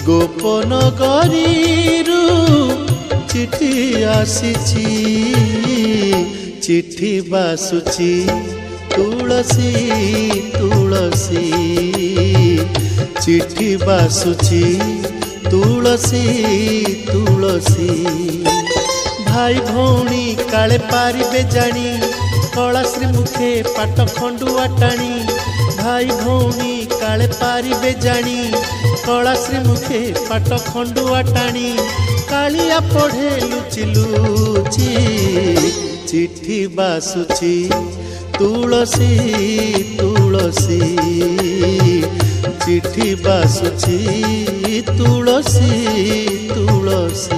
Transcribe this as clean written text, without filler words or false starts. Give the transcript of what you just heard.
गोपन गरीरु चिठी आसीची चिठी बासुची तुलसी तुलसी चिठी बासुची तुलसी तुलसी भाई भौणी काले पारिबे जानी कलाश्री मुखे पाट खंडुआ टाणी भाई भौणी काले पारिबे जानी कलाश्री मुखे पाट खंडुआ टाणी कालिया पढ़े लुचि लुचि चिठी बासुची तुलसी तुलसी चिठी बासुची तुलसी तुलसी।